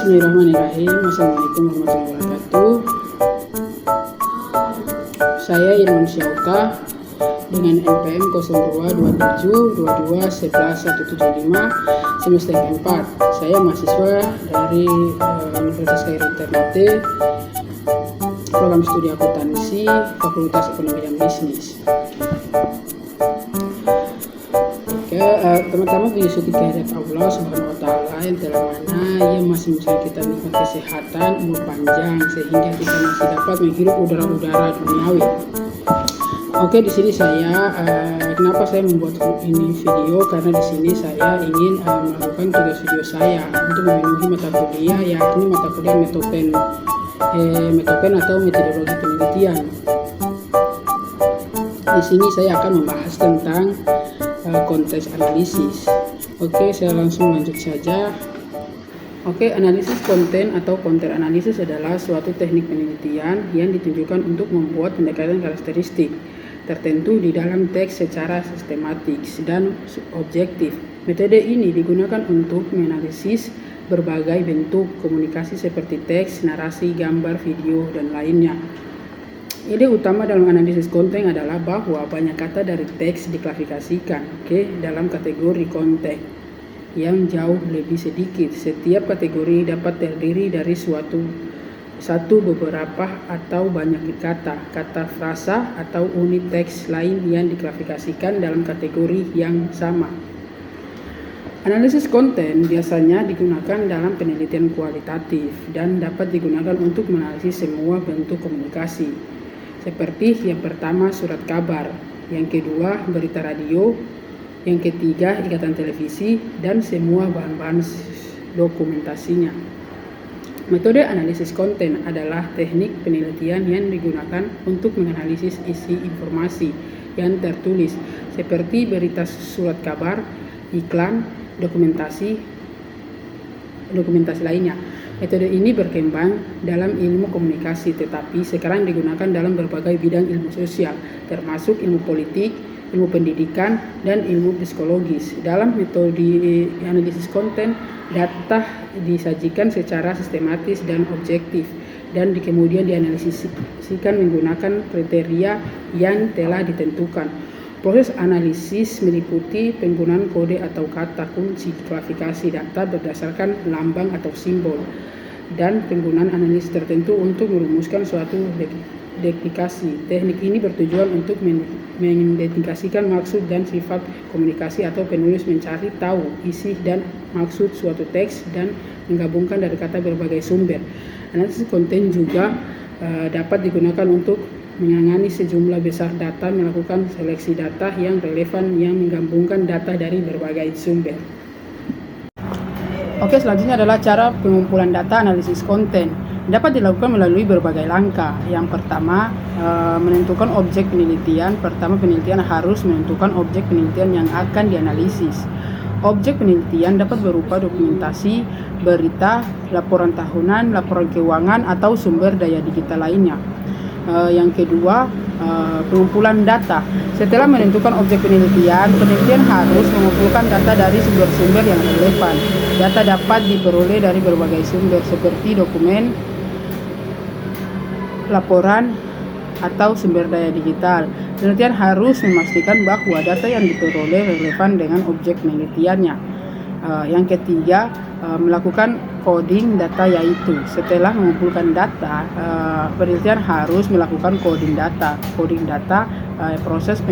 Bismillahirrahmanirrahim. Assalamualaikum warahmatullahi wabarakatuh. Saya Irwan Syauka dengan NPM 0227221175 semester 4. Saya mahasiswa dari Universitas Khairul Ternate, program studi akuntansi, Fakultas Ekonomi dan Bisnis. Teman-teman bersyukur kehadirat Allah Subhanahu wa Ta'ala yang telah mana ia masih memberikan kita nikmat kesehatan, umur panjang sehingga kita masih dapat menghirup udara-udara duniawi. Oke, di sini saya kenapa saya membuat ini video, karena di sini saya ingin melakukan tugas video saya untuk memenuhi mata kuliah, yakni mata kuliah metopen atau metodologi penelitian. Di sini saya akan membahas tentang konteks analisis. Oke, saya langsung lanjut saja. Oke, analisis konten atau konten analisis adalah suatu teknik penelitian yang ditujukan untuk membuat pendekatan karakteristik tertentu di dalam teks secara sistematik dan objektif. Metode ini digunakan untuk menganalisis berbagai bentuk komunikasi seperti teks, narasi, gambar, video, dan lainnya. Ide utama dalam analisis konten adalah bahwa banyak kata dari teks diklasifikasikan dalam kategori konten yang jauh lebih sedikit. Setiap kategori dapat terdiri dari satu beberapa atau banyak kata frasa atau unit teks lain yang diklasifikasikan dalam kategori yang sama. Analisis konten biasanya digunakan dalam penelitian kualitatif dan dapat digunakan untuk menganalisis semua bentuk komunikasi. Seperti yang pertama surat kabar, yang kedua berita radio, yang ketiga ikatan televisi, dan semua bahan-bahan dokumentasinya. Metode analisis konten adalah teknik penelitian yang digunakan untuk menganalisis isi informasi yang tertulis, seperti berita surat kabar, iklan, dokumentasi lainnya. Metode ini berkembang dalam ilmu komunikasi, tetapi sekarang digunakan dalam berbagai bidang ilmu sosial, termasuk ilmu politik, ilmu pendidikan, dan ilmu psikologis. Dalam metode analisis konten, data disajikan secara sistematis dan objektif, dan kemudian dianalisisikan menggunakan kriteria yang telah ditentukan. Proses analisis meliputi penggunaan kode atau kata kunci, klasifikasi data berdasarkan lambang atau simbol, dan penggunaan analisis tertentu untuk merumuskan suatu deklarasi. Teknik ini bertujuan untuk mengidentifikasikan maksud dan sifat komunikasi atau penulis mencari tahu isi dan maksud suatu teks dan menggabungkan dari kata berbagai sumber. Analisis konten juga dapat digunakan untuk menangani sejumlah besar data, melakukan seleksi data yang relevan yang menggabungkan data dari berbagai sumber. Oke, selanjutnya adalah cara pengumpulan data analisis konten. Dapat dilakukan melalui berbagai langkah. Yang pertama, menentukan objek penelitian. Pertama, penelitian harus menentukan objek penelitian yang akan dianalisis. Objek penelitian dapat berupa dokumentasi, berita, laporan tahunan, laporan keuangan, atau sumber daya digital lainnya. Yang kedua, pengumpulan data. Setelah menentukan objek penelitian, penelitian harus mengumpulkan data dari sumber-sumber yang relevan. Data dapat diperoleh dari berbagai sumber seperti dokumen, laporan, atau sumber daya digital. Penelitian harus memastikan bahwa data yang diperoleh relevan dengan objek penelitiannya. Yang ketiga, melakukan coding data, yaitu setelah mengumpulkan data, penelitian harus melakukan coding data. Coding data proses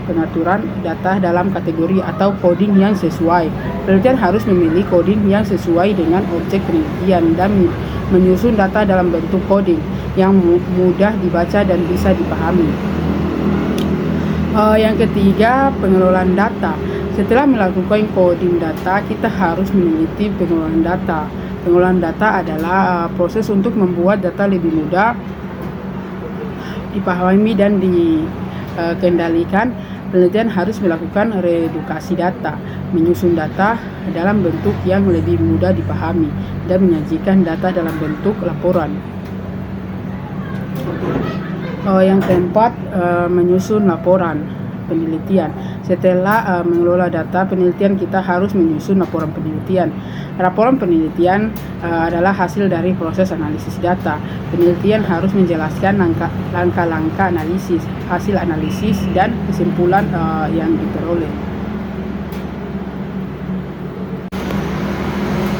pengaturan data dalam kategori atau coding yang sesuai. Penelitian harus memilih coding yang sesuai dengan objek penelitian dan menyusun data dalam bentuk coding yang mudah dibaca dan bisa dipahami. Yang ketiga, pengelolaan data. Setelah melakukan coding data, kita harus meneliti pengelolaan data. Pengelolaan data adalah proses untuk membuat data lebih mudah dipahami dan dikendalikan. Penelitian harus melakukan reedukasi data, menyusun data dalam bentuk yang lebih mudah dipahami, dan menyajikan data dalam bentuk laporan. Yang keempat, menyusun laporan penelitian. Setelah mengelola data penelitian, kita harus menyusun laporan penelitian. Laporan penelitian adalah hasil dari proses analisis data. Penelitian harus menjelaskan langkah-langkah analisis, hasil analisis, dan kesimpulan yang diperoleh.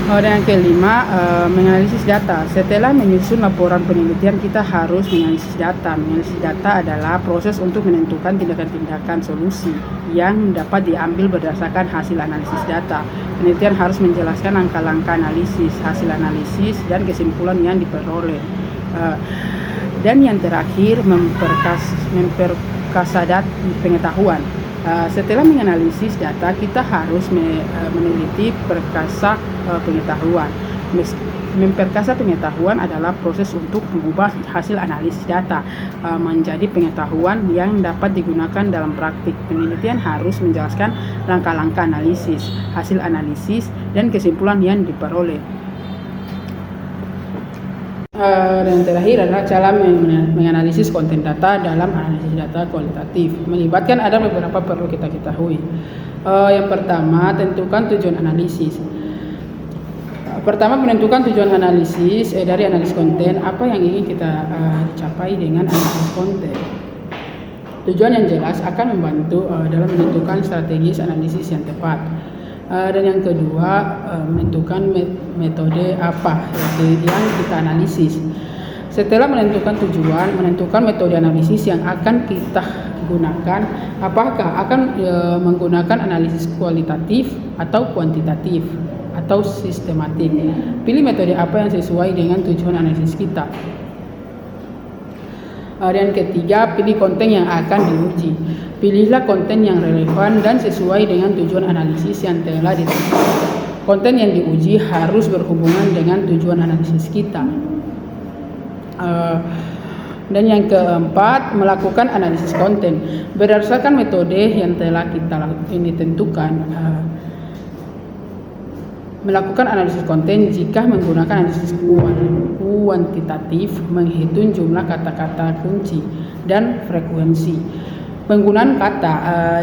Dan yang kelima, menganalisis data. Setelah menyusun laporan penelitian, kita harus menganalisis data. Menganalisis data adalah proses untuk menentukan tindakan-tindakan solusi yang dapat diambil berdasarkan hasil analisis data. Penelitian harus menjelaskan langkah-langkah analisis, hasil analisis, dan kesimpulan yang diperoleh. Dan yang terakhir, memperkasa pengetahuan. Setelah menganalisis data, kita harus meneliti perkasa pengetahuan. Memperkasa pengetahuan adalah proses untuk mengubah hasil analisis data menjadi pengetahuan yang dapat digunakan dalam praktik. Penelitian harus menjelaskan langkah-langkah analisis, hasil analisis, dan kesimpulan yang diperoleh. Dan terakhir adalah cara menganalisis konten data dalam analisis data kualitatif. Melibatkan ada beberapa perlu kita ketahui. Yang pertama, tentukan tujuan analisis. Pertama, menentukan tujuan analisis dari analisis konten. Apa yang ingin kita capai dengan analisis konten? Tujuan yang jelas akan membantu dalam menentukan strategi analisis yang tepat. Dan yang kedua, menentukan metode apa yang kita analisis. Setelah menentukan tujuan, menentukan metode analisis yang akan kita gunakan. Apakah akan menggunakan analisis kualitatif atau kuantitatif atau sistematik. Pilih metode apa yang sesuai dengan tujuan analisis kita. Dan ketiga, pilih konten yang akan diuji. Pilihlah konten yang relevan dan sesuai dengan tujuan analisis yang telah ditentukan. Konten yang diuji harus berhubungan dengan tujuan analisis kita. Dan yang keempat, melakukan analisis konten. Berdasarkan metode yang telah kita tentukan, melakukan analisis konten jika menggunakan analisis kuantitatif, menghitung jumlah kata-kata kunci dan frekuensi. Penggunaan kata,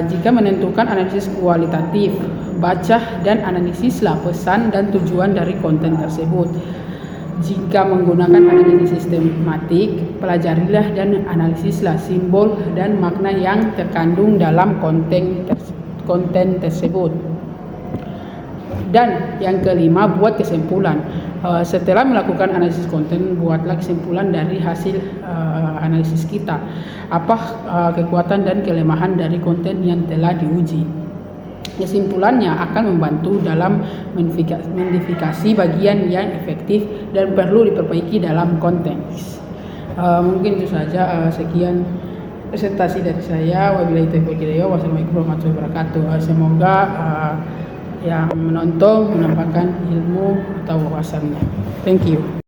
jika menentukan analisis kualitatif, baca dan analisislah pesan dan tujuan dari konten tersebut. Jika menggunakan analisis sistematik, pelajarilah dan analisislah simbol dan makna yang terkandung dalam konten tersebut. Dan yang kelima, buat kesimpulan. Setelah melakukan analisis konten, buatlah kesimpulan dari hasil analisis kita. Apa kekuatan dan kelemahan dari konten yang telah diuji. Kesimpulannya akan membantu dalam mengidentifikasi bagian yang efektif dan perlu diperbaiki dalam konten. Mungkin itu saja, sekian presentasi dari saya. Wabillahi taufiq wal hidayah. Wassalamualaikum warahmatullahi wabarakatuh. Semoga yang menonton mendapatkan ilmu atau wawasannya. Thank you.